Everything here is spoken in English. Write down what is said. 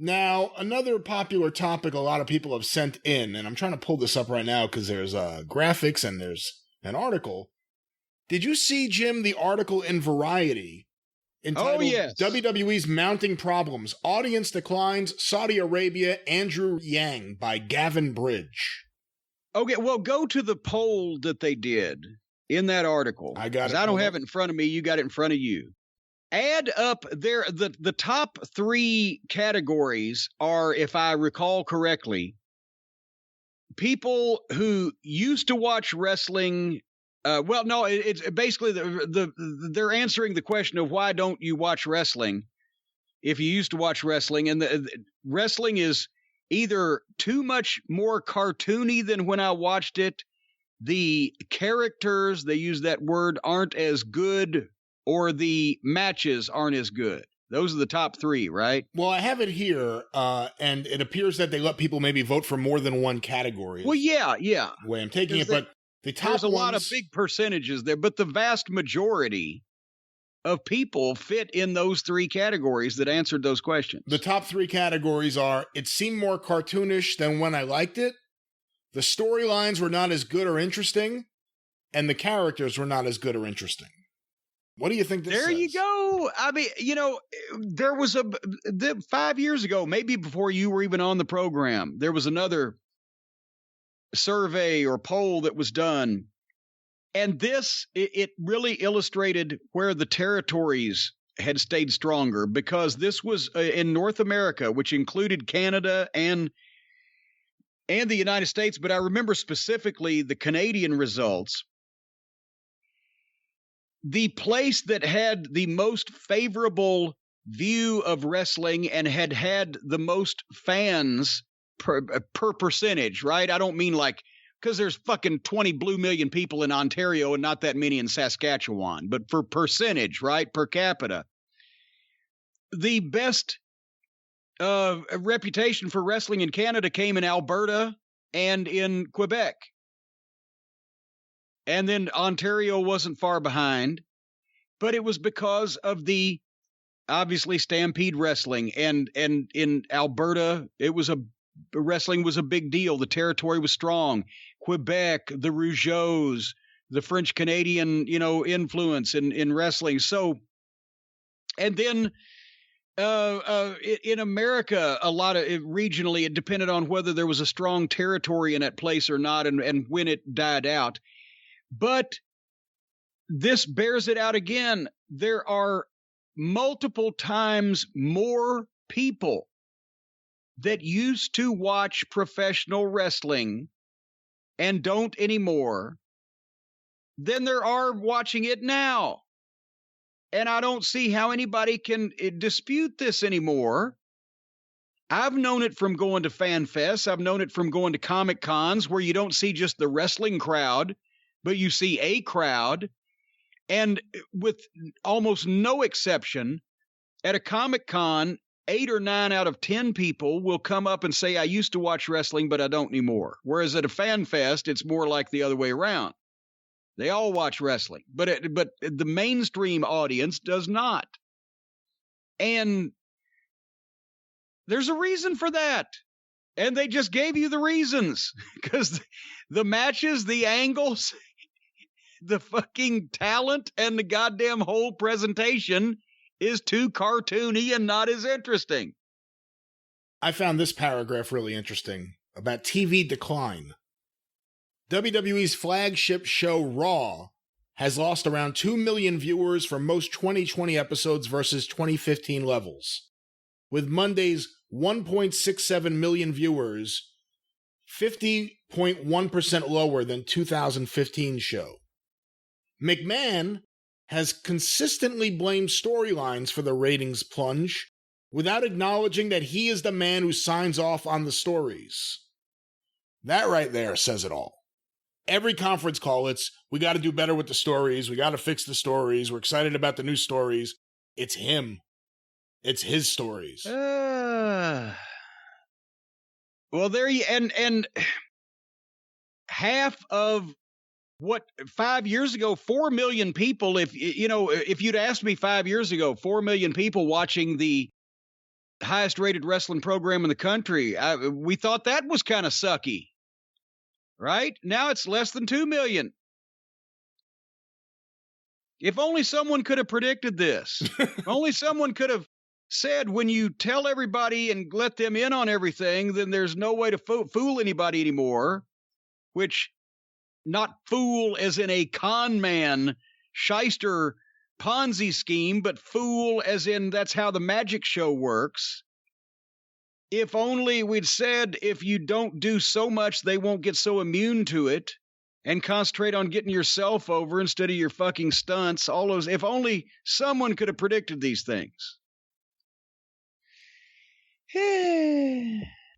Now, another popular topic a lot of people have sent in, and I'm trying to pull this up right now because there's graphics and there's an article. Did you see, Jim, the article in Variety entitled WWE's Mounting Problems, Audience Declines, Saudi Arabia, Andrew Yang by Gavin Bridge? Okay, well, go to the poll that they did in that article. I got it. I don't have it in front of me. You got it in front of you. Add up there. The top 3 categories are, if I recall correctly, people who used to watch wrestling. Well, no, it's basically they're answering the question of why don't you watch wrestling if you used to watch wrestling, and the wrestling is either too much more cartoony than when I watched it, the characters, they use that word, aren't as good, or the matches aren't as good. Those are the top 3, right? Well, I have it here, and it appears that they let people maybe vote for more than one category. Well, yeah. The way I'm taking it, but the top there's a lot of big percentages there, but the vast majority of people fit in those 3 categories that answered those questions. The top 3 categories are: it seemed more cartoonish than when I liked it, the storylines were not as good or interesting, and the characters were not as good or interesting. What do you think this There says? you go. I mean, there was 5 years ago, maybe before you were even on the program, there was another survey or poll that was done. And it really illustrated where the territories had stayed stronger, because this was in North America, which included Canada and the United States. But I remember specifically the Canadian results. The place that had the most favorable view of wrestling and had the most fans per percentage, right? I don't mean like, because there's fucking 20 blue million people in Ontario and not that many in Saskatchewan, but for percentage, right? Per capita. The best reputation for wrestling in Canada came in Alberta and in Quebec. And then Ontario wasn't far behind, but it was because of the obviously Stampede Wrestling, and in Alberta wrestling was a big deal. The territory was strong. Quebec, the Rougeaus, the French Canadian, influence in wrestling. So, and then in America, a lot of it, regionally, it depended on whether there was a strong territory in that place or not, and when it died out. But this bears it out again. There are multiple times more people that used to watch professional wrestling and don't anymore than there are watching it now. And I don't see how anybody can dispute this anymore. I've known it from going to fan fests. I've known it from going to comic cons, where you don't see just the wrestling crowd, but you see a crowd. And with almost no exception, at a comic con, 8 or 9 out of 10 people will come up and say, I used to watch wrestling, but I don't anymore. Whereas at a fan fest, it's more like the other way around. They all watch wrestling, but the mainstream audience does not. And there's a reason for that. And they just gave you the reasons, because the matches, the angles, the fucking talent, and the goddamn whole presentation is too cartoony and not as interesting. I found this paragraph really interesting about TV decline. WWE's flagship show, Raw, has lost around 2 million viewers for most 2020 episodes versus 2015 levels, with Monday's 1.67 million viewers 50.1% lower than 2015 show. McMahon has consistently blamed storylines for the ratings plunge, without acknowledging that he is the man who signs off on the stories. That right there says it all. Every conference call, it's, we got to do better with the stories, we got to fix the stories, we're excited about the new stories. It's him. It's his stories. Well, there you, and half of what 5 years ago, 4 million people, if you'd asked me 5 years ago, 4 million people watching the highest rated wrestling program in the country. We thought that was kind of sucky, right? Now it's less than 2 million. If only someone could have predicted this. If only someone could have said, when you tell everybody and let them in on everything, then there's no way to fool anybody anymore. Which, not fool as in a con man, shyster, Ponzi scheme, but fool as in that's how the magic show works. If only we'd said, if you don't do so much, they won't get so immune to it, and concentrate on getting yourself over instead of your fucking stunts. All those, if only someone could have predicted these things.